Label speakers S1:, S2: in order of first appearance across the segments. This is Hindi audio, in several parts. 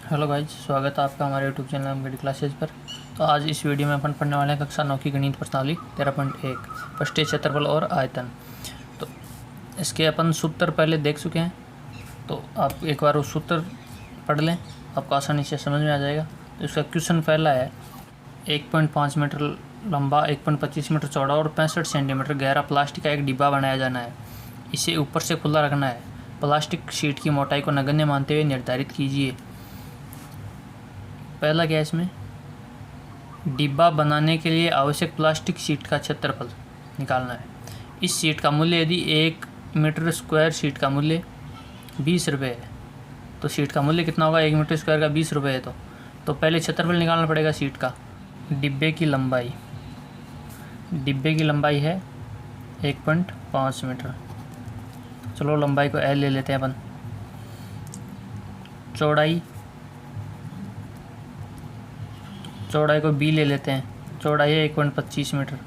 S1: हेलो गाइज, स्वागत है आपका हमारे यूट्यूब चैनल एमकेडी क्लासेज पर। तो आज इस वीडियो में अपन पढ़ने वाले हैं कक्षा 9 की गणित प्रश्नावली 13.1 पृष्ठीय क्षेत्रफल और आयतन। तो इसके अपन सूत्र पहले देख चुके हैं, तो आप एक बार वो सूत्र पढ़ लें, आपको आसानी से समझ में आ जाएगा। तो इसका क्वेश्चन पहला है, 1.5 मीटर लंबा, 1.25 मीटर चौड़ा और 65 सेंटीमीटर गहरा प्लास्टिक का एक डिब्बा बनाया जाना है। इसे ऊपर से खुला रखना है। प्लास्टिक शीट की मोटाई को नगण्य मानते हुए निर्धारित कीजिए। पहला क्या है, इसमें डिब्बा बनाने के लिए आवश्यक प्लास्टिक शीट का क्षेत्रफल निकालना है। इस शीट का मूल्य यदि 1 मीटर स्क्वायर शीट का मूल्य 20 रुपये है, तो शीट का मूल्य कितना होगा? 1 मीटर स्क्वायर का 20 रुपये है। तो पहले क्षेत्रफल निकालना पड़ेगा शीट का। डिब्बे की लंबाई है 1.5 मीटर। चलो लंबाई को L ले लेते हैं अपन। चौड़ाई को B ले लेते हैं। चौड़ाई है 1.25 मीटर।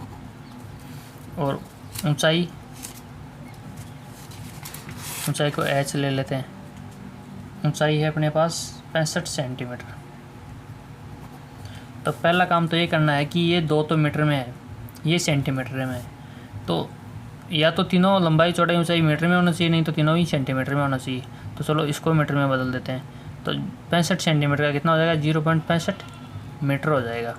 S1: और ऊंचाई को H ले लेते हैं। ऊंचाई है अपने पास 65 सेंटीमीटर। तो पहला काम तो ये करना है कि ये 2 तो मीटर में है, ये सेंटीमीटर में है। तो या तो तीनों लंबाई चौड़ाई ऊंचाई मीटर में होना चाहिए, नहीं तो तीनों ही सेंटीमीटर में होना चाहिए। तो चलो इसको मीटर में बदल देते हैं। तो 65 सेंटीमीटर का कितना हो जाएगा? 0.65 मीटर हो जाएगा।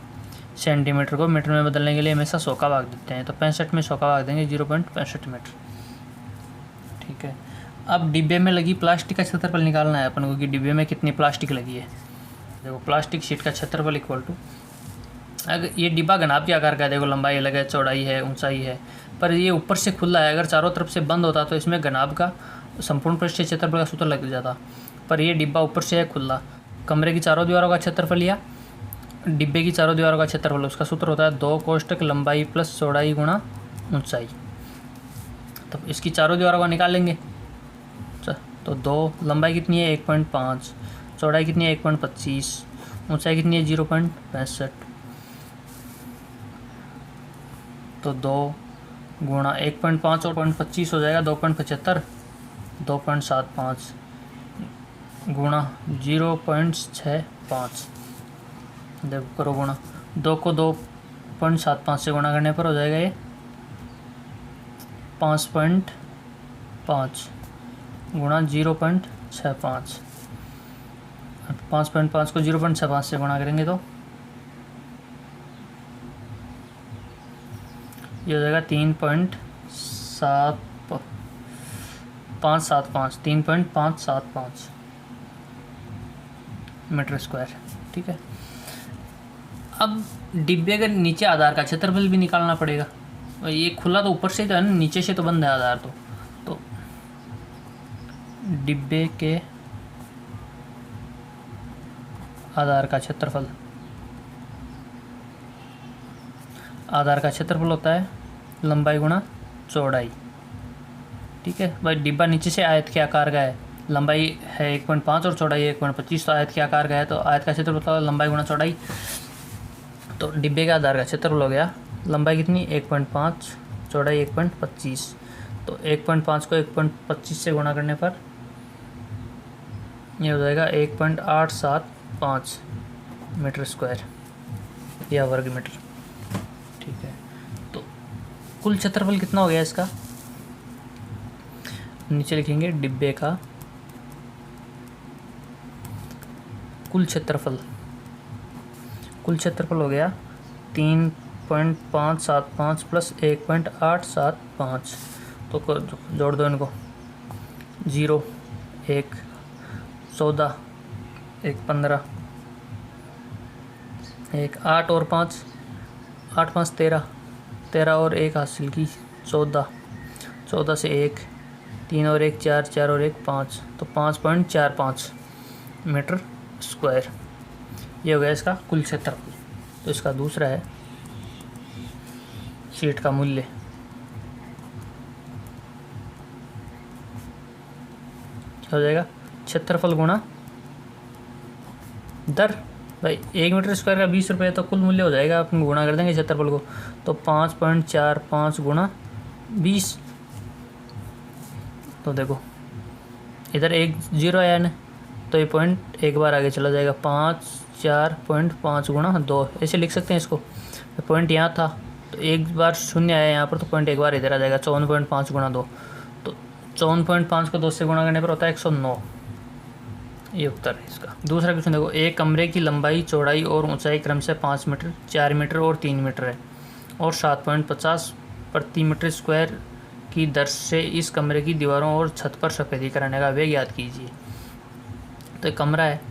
S1: सेंटीमीटर को मीटर में बदलने के लिए हमेशा 100 का भाग देते हैं, तो 65 में 100 का भाग देंगे, 0.65 मीटर। ठीक है। अब डिब्बे में लगी प्लास्टिक का क्षेत्रफल निकालना है अपन को कि डिब्बे में कितनी प्लास्टिक लगी है। देखो, प्लास्टिक शीट का क्षेत्रफल इक्वल टू, अगर ये डिब्बा घनाभ के आकार का है, देखो लंबाई अलग है, चौड़ाई है, ऊंचाई है, पर ये ऊपर से खुला है। अगर चारों तरफ से बंद होता तो इसमें घनाभ का संपूर्ण पृष्ठीय क्षेत्रफल का सूत्र लग जाता, पर ये डिब्बा ऊपर से है खुला। कमरे की चारों दीवारों का क्षेत्रफल या डिब्बे की चारों दीवारों का क्षेत्रफल, उसका सूत्र होता है 2 कोष्टक लंबाई प्लस चौड़ाई गुणा ऊंचाई। तो इसकी चारों दीवारों का निकाल लेंगे। तो 2 लंबाई कितनी है? 1.5, चौड़ाई कितनी है? 1.25, ऊंचाई कितनी है? 0.65। तो 2 गुणा 1.5 और 0.25 हो जाएगा 2.75, 2.75 गुणा 0.65। देखो करो गुणा, 2 को 2.75 से गुणा करने पर हो जाएगा ये 5.5 गुणा 0.65। 5.5 को 0.65 से गुणा करेंगे तो ये हो जाएगा 3.575 मीटर स्क्वायर। ठीक है। अब डिब्बे के नीचे आधार का क्षेत्रफल भी निकालना पड़ेगा। ये खुला तो ऊपर से तो है ना, नीचे से तो बंद है आधार। तो डिब्बे के आधार का क्षेत्रफल होता है लंबाई गुणा चौड़ाई। ठीक है भाई, डिब्बा नीचे से आयत के आकार का है, लंबाई है 1.5 और चौड़ाई है 1.25, तो आयत के आकार का है, तो आयत का क्षेत्रफल होता है लंबाई गुणा चौड़ाई। तो डिब्बे के आधार का क्षेत्रफल हो गया, लंबाई कितनी? 1.5, चौड़ाई 1.25। तो 1.5 को 1.25 से गुणा करने पर ये हो जाएगा 1.875 मीटर स्क्वायर या वर्ग मीटर। ठीक है। तो कुल क्षेत्रफल कितना हो गया इसका? नीचे लिखेंगे डिब्बे का कुल क्षेत्रफल हो गया 3.575 प्लस 1.875। तो जोड़ दो इनको, 0, 1, 14, 1, 15, 1, 8 और 5, 8, 5, 13 और 1 हासिल की 14 से 1, 3 और 1 4, 4 और 1 5, तो 5.45 मीटर स्क्वायर। ये हो गया इसका कुल क्षेत्रफल। तो इसका दूसरा है शीट का मूल्य, क्या हो जाएगा? क्षेत्रफल गुणा दर। भाई 1 मीटर स्क्वायर का 20 रुपये, तो कुल मूल्य हो जाएगा, अपन गुणा कर देंगे क्षेत्रफल को। तो 5.45 गुणा 20। तो देखो इधर 1 0 आया ना, तो ये पॉइंट एक बार आगे चला जाएगा, 5 4.5 गुणा 2 ऐसे लिख सकते हैं इसको। पॉइंट यहाँ था तो एक बार शून्य आया यहाँ पर, तो पॉइंट एक बार इधर आ जाएगा, 54.5 गुणा 2। तो 54.5 को 2 से गुणा करने पर होता है 109। ये उत्तर है इसका। दूसरा क्वेश्चन देखो, एक कमरे की लंबाई, चौड़ाई और ऊंचाई क्रम से 5 मीटर, 4 मीटर और 3 मीटर है और 7.50 प्रति मीटर स्क्वायर की दर से इस कमरे की दीवारों और छत पर सफ़ेदी कराने का वेग ज्ञात कीजिए। तो एक कमरा है,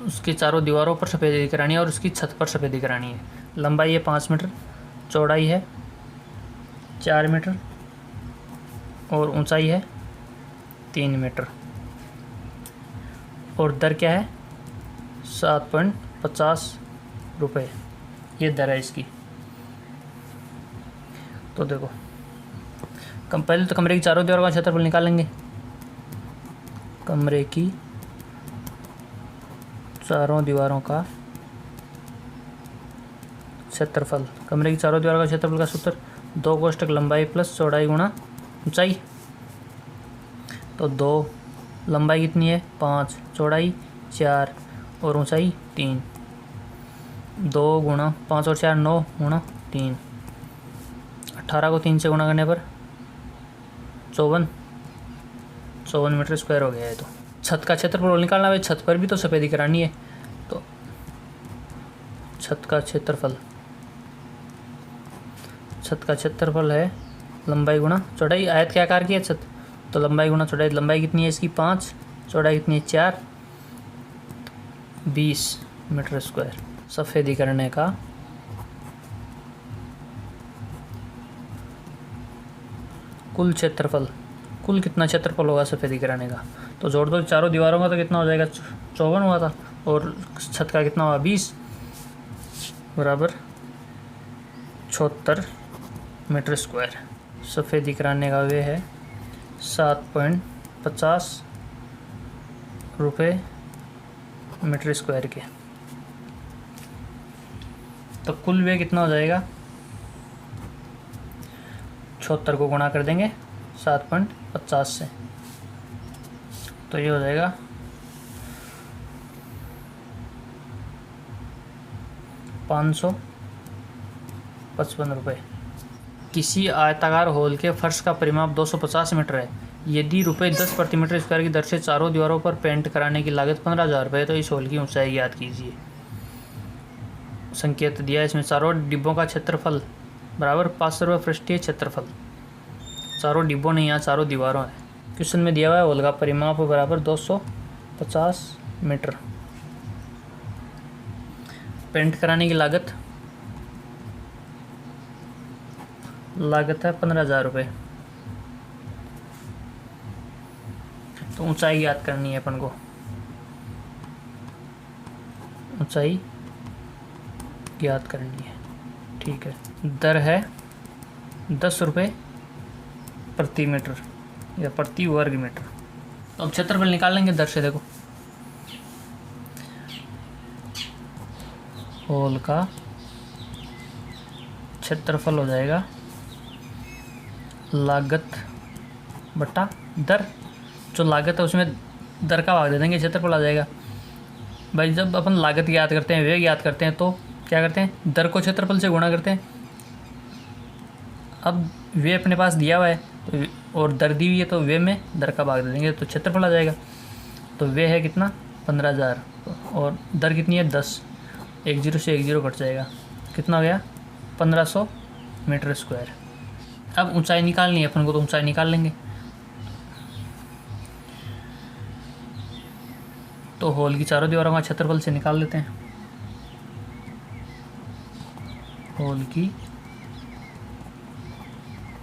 S1: उसकी चारों दीवारों पर सफ़ेदी करानी है और उसकी छत पर सफ़ेदी करानी है। लंबाई है 5 मीटर, चौड़ाई है 4 मीटर और ऊंचाई है 3 मीटर और दर क्या है 7.50 रुपये, ये दर है इसकी। तो देखो पहले तो कमरे की चारों दीवारों का क्षेत्रफल निकालेंगे। कमरे की चारों दीवारों का क्षेत्रफल, कमरे की चारों दीवारों का क्षेत्रफल का सूत्र 2 कोष्ठक लंबाई प्लस चौड़ाई गुणा ऊंचाई। तो 2 लंबाई कितनी है 5, चौड़ाई 4 और ऊंचाई 3। 2 गुणा 5 और 4 9 गुणा 3, 18 को 3 से गुणा करने पर 54 मीटर स्क्वायर हो गया है। तो छत का क्षेत्रफल निकालना है, छत पर भी तो सफ़ेदी करानी है। तो छत का क्षेत्रफल है लंबाई गुणा चौड़ाई। आयत के आकार की है छत, तो लंबाई गुणा चौड़ाई। लंबाई कितनी है इसकी 5, चौड़ाई कितनी है 4, 20 मीटर स्क्वायर। सफ़ेदी करने का कुल क्षेत्रफल, कुल कितना क्षेत्रफल होगा सफ़ेदी कराने का, तो जोड़ दो चारों दीवारों का, तो कितना हो जाएगा 54 हुआ था और छत का कितना हुआ 20 बराबर 76 मीटर स्क्वायर। सफ़ेदी कराने का वे है 7.50 रुपये मीटर स्क्वायर के। तो कुल वे कितना हो जाएगा 76 को गुणा कर देंगे 7.50 से, तो ये हो जाएगा 555 रुपये। किसी आयताकार हॉल के फर्श का परिमाप 250 मीटर है। यदि रुपये 10 प्रति मीटर स्क्वायर की दर से चारों दीवारों पर पेंट कराने की लागत 15,000 रुपये, तो इस हॉल की ऊंचाई ज्ञात कीजिए। संकेत दिया है इसमें, चारों डिब्बों का क्षेत्रफल बराबर 500 रुपये पृष्ठीय क्षेत्रफल। चारों डिब्बों नहीं, यहाँ चारों दीवारों है। क्वेश्चन में दिया हुआ है हॉल का परिमाप बराबर 250 मीटर। पेंट कराने की लागत है 15,000 रुपये। तो ऊंचाई याद करनी है अपन को, ऊंचाई याद करनी है, ठीक है। दर है 10 रुपये प्रति मीटर या प्रति वर्ग मीटर। तो अब क्षेत्रफल निकाल लेंगे दर से। देखो हॉल का क्षेत्रफल हो जाएगा लागत बटा दर। जो लागत है उसमें दर का भाग दे देंगे, क्षेत्रफल आ जाएगा। भाई जब अपन लागत याद करते हैं, वेग याद करते हैं, तो क्या करते हैं दर को क्षेत्रफल से गुणा करते हैं। अब वे अपने पास दिया हुआ है तो और दर दी हुई है, तो वे में दर का भाग दे देंगे तो क्षेत्रफल आ जाएगा। तो वे है कितना 15,000 और दर कितनी है 10, 1 0 से 1 0 कट जाएगा, कितना हो गया 1500 मीटर स्क्वायर। अब ऊंचाई निकालनी है अपन को, तो ऊंचाई निकाल लेंगे। तो हॉल की चारों दीवारों का क्षेत्रफल से निकाल लेते हैं। हॉल की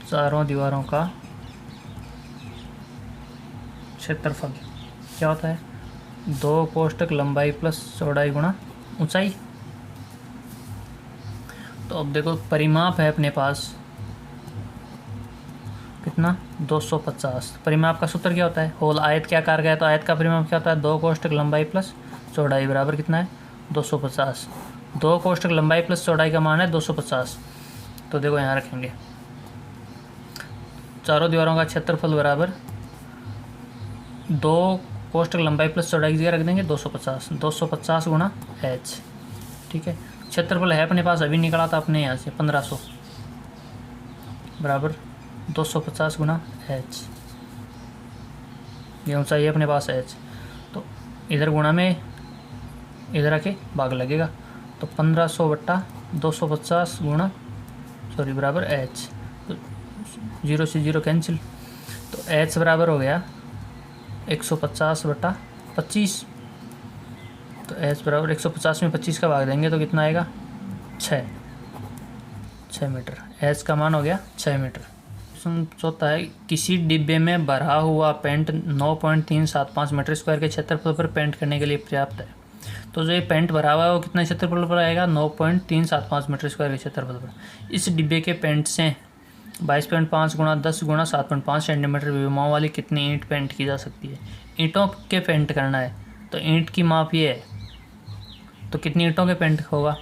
S1: चारों दीवारों का क्षेत्रफल क्या होता है 2 कोष्ठक लंबाई प्लस चौड़ाई गुणा ऊंचाई। तो अब देखो परिमाप है अपने पास कितना 250। परिमाप का सूत्र क्या होता है, होल आयत के आकार का है तो आयत का परिमाप क्या होता है 2 कोष्ठक लंबाई प्लस चौड़ाई बराबर कितना है 250। 2 कोष्ठक लंबाई प्लस चौड़ाई का मान है 250। तो देखो यहाँ रखेंगे चारों दीवारों का क्षेत्रफल बराबर 2 कोष्ठक लंबाई प्लस चौड़ाई की जगह रख देंगे 250 गुणा h। ठीक है, क्षेत्रफल है अपने पास, अभी निकला था अपने यहाँ से 1500 बराबर 250 गुणा h। ये ऊंचाई है अपने पास h, तो इधर गुणा में इधर आके भाग लगेगा, तो 1500 बट्टा 250 गुणा बराबर h। तो 0 से 0 कैंसिल, तो h बराबर हो गया 150 बट्टा 25। तो h बराबर 150 में 25 का भाग देंगे तो कितना आएगा 6 मीटर। h का मान हो गया 6 मीटर। प्रश्न चौथा है, किसी डिब्बे में भरा हुआ पेंट 9.375 मीटर स्क्वायर के क्षेत्रफल पर पेंट करने के लिए पर्याप्त है। तो जो ये पेंट भरा हुआ है वो कितना क्षेत्रफल पर आएगा 9.375 मीटर स्क्वायर के क्षेत्रफल पर। इस डिब्बे के पेंट से 22.5 गुणा 10 गुणा 7.5 सेंटीमीटर विमाओं वाली कितनी ईंट पेंट की जा सकती है। ईंटों के पेंट करना है तो ईंट की माप ये है, तो कितनी ईंटों के पेंट होगा,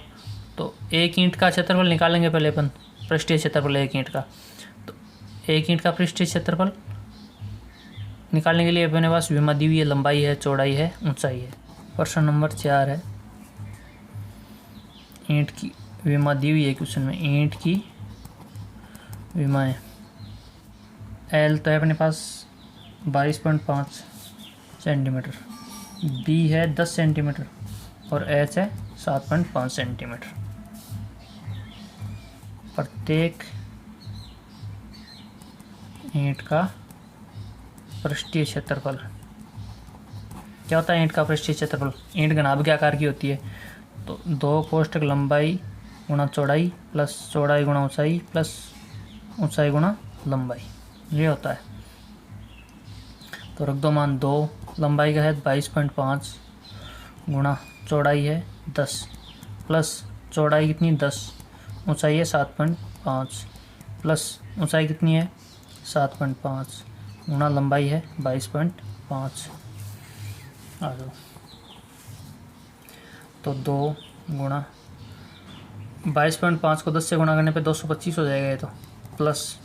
S1: तो एक ईंट का क्षेत्रफल निकालेंगे पहले अपन, पृष्ठीय क्षेत्रफल एक ईंट का। तो एक ईंट का पृष्ठीय क्षेत्रफल निकालने के लिए अपने पास विमा दी हुई है, लंबाई है, चौड़ाई है, ऊंचाई है। प्रश्न नंबर 4 है, ईंट की विमा दी हुई है क्वेश्चन में, ईंट की विमाएँ एल तो है अपने पास 22.5 सेंटीमीटर, बी है 10 सेंटीमीटर और एच है 7.5 सेंटीमीटर। प्रत्येक ईंट का पृष्ठीय क्षेत्रफल क्या होता है। ईंट का पृष्ठीय क्षेत्रफल, ईंट घनाभ के आकार की होती है, तो 2 कोष्ठक लंबाई गुणा चौड़ाई प्लस चौड़ाई गुणा ऊंचाई प्लस ऊंचाई गुणा लंबाई, ये होता है। तो रख दो मान 2, लंबाई का है 22.5 गुणा चौड़ाई है 10 प्लस चौड़ाई कितनी 10, ऊंचाई है 7.5 प्लस ऊंचाई कितनी है 7.5 गुणा लंबाई है 22.5। आ जाओ, तो 2 गुणा 22.5 को 10 से गुणा करने पे 225 हो जाएगा ये तो, प्लस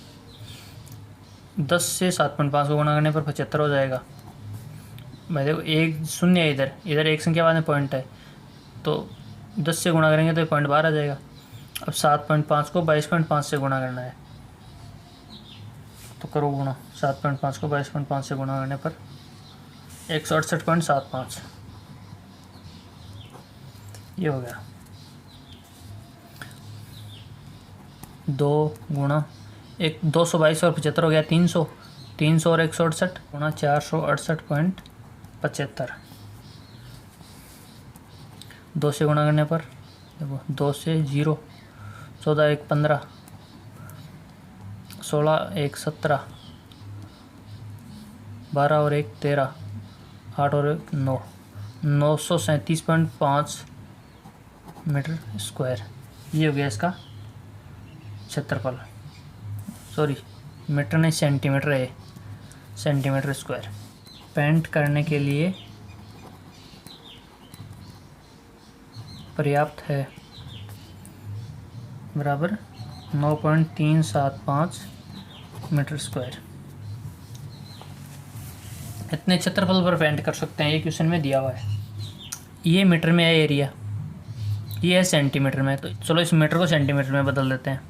S1: 10 से 7.5 को गुणा करने पर 75 हो जाएगा। भाई देखो एक शून्य है, इधर एक संख्या बाद में पॉइंट है, तो 10 से गुणा करेंगे तो ये पॉइंट बाहर आ जाएगा। अब 7.5 को 22.5 से गुणा करना है, तो करो गुणा, 7.5 को 22.5 से गुणा करने पर 168.75 ये हो गया। 2 गुणा 222 और 75 हो गया 300, 300 और 168 गुणा 468.75। 2 से गुणा करने पर देखो 2 से 0, 14 1 15, 16 1 17, 12 और 1 13, 8 और 1 9, 937.5 मीटर स्क्वायर ये हो गया इसका क्षेत्रफल। सॉरी मीटर नहीं, सेंटीमीटर है, सेंटीमीटर स्क्वायर। पेंट करने के लिए पर्याप्त है बराबर 9.375 मीटर स्क्वायर। इतने क्षेत्रफल पर पेंट कर सकते हैं, ये क्वेश्चन में दिया हुआ है। ये मीटर में है एरिया, ये है सेंटीमीटर में, तो चलो इस मीटर को सेंटीमीटर में बदल देते हैं।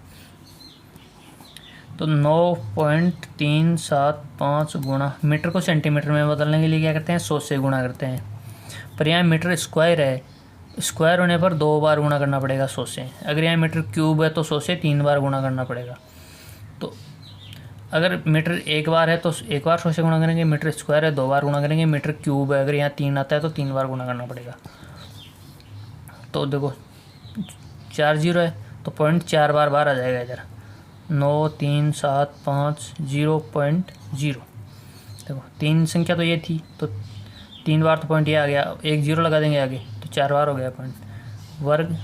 S1: तो 9.375 गुणा, मीटर को सेंटीमीटर में बदलने के लिए क्या करते हैं 100 से गुणा करते हैं। पर यहाँ मीटर स्क्वायर है, स्क्वायर होने पर 2 बार गुणा करना पड़ेगा 100 से। अगर यहाँ मीटर क्यूब है तो 100 से 3 बार गुणा करना पड़ेगा। तो अगर मीटर एक बार है तो एक बार 100 से गुणा करेंगे, मीटर स्क्वायर है 2 बार गुणा करेंगे, मीटर क्यूब है अगर यहाँ 3 आता है तो 3 बार गुणा करना पड़ेगा। तो देखो 4 0 है तो पॉइंट 4 बार बाहर आ जाएगा इधर, 93750.0। देखो 3 संख्या तो ये थी, तो 3 बार तो पॉइंट ये आ गया, 1 0 लगा देंगे आगे तो 4 बार हो गया पॉइंट। वर्ग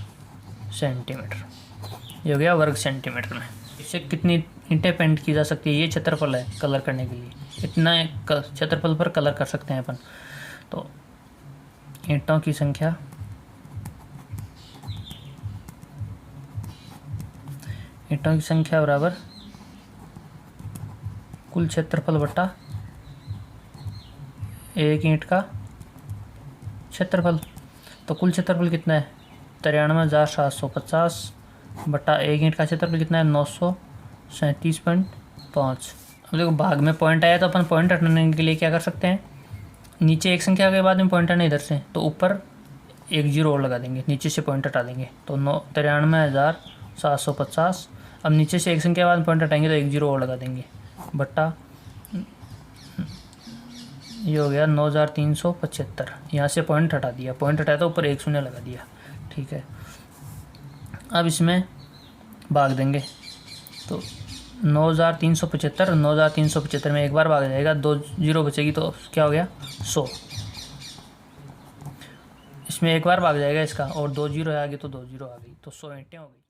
S1: सेंटीमीटर ये हो गया वर्ग सेंटीमीटर में। इससे कितनी ईंटें पेंट की जा सकती है, ये क्षेत्रफल है कलर करने के लिए, इतना क्षेत्रफल पर कलर कर सकते हैं अपन। तो ईंटों की संख्या बराबर कुल क्षेत्रफल बटा एक ईंट का क्षेत्रफल। तो कुल क्षेत्रफल कितना है 93,750 बटा एक ईंट का क्षेत्रफल कितना है 937.5। अब देखो भाग में पॉइंट आया तो अपन पॉइंट हटाने के लिए क्या कर सकते हैं, नीचे एक संख्या के बाद में पॉइंट हटाना इधर से, तो ऊपर एक जीरो और लगा देंगे, नीचे से पॉइंट हटा देंगे तो 93,750। अब नीचे से एक संख्या के बाद पॉइंट हटाएंगे तो एक जीरो और लगा देंगे बट्टा ये हो गया 9,375। यहाँ से पॉइंट हटा दिया, पॉइंट हटाया तो ऊपर एक शून्य लगा दिया। ठीक है, अब इसमें भाग देंगे तो 9,375 में एक बार भाग जाएगा, 2 जीरो बचेगी तो क्या हो गया 100। इसमें एक बार भाग जाएगा इसका और 2 जीरो आगे तो 2 जीरो आ गई तो 100 ईंटें हो गई।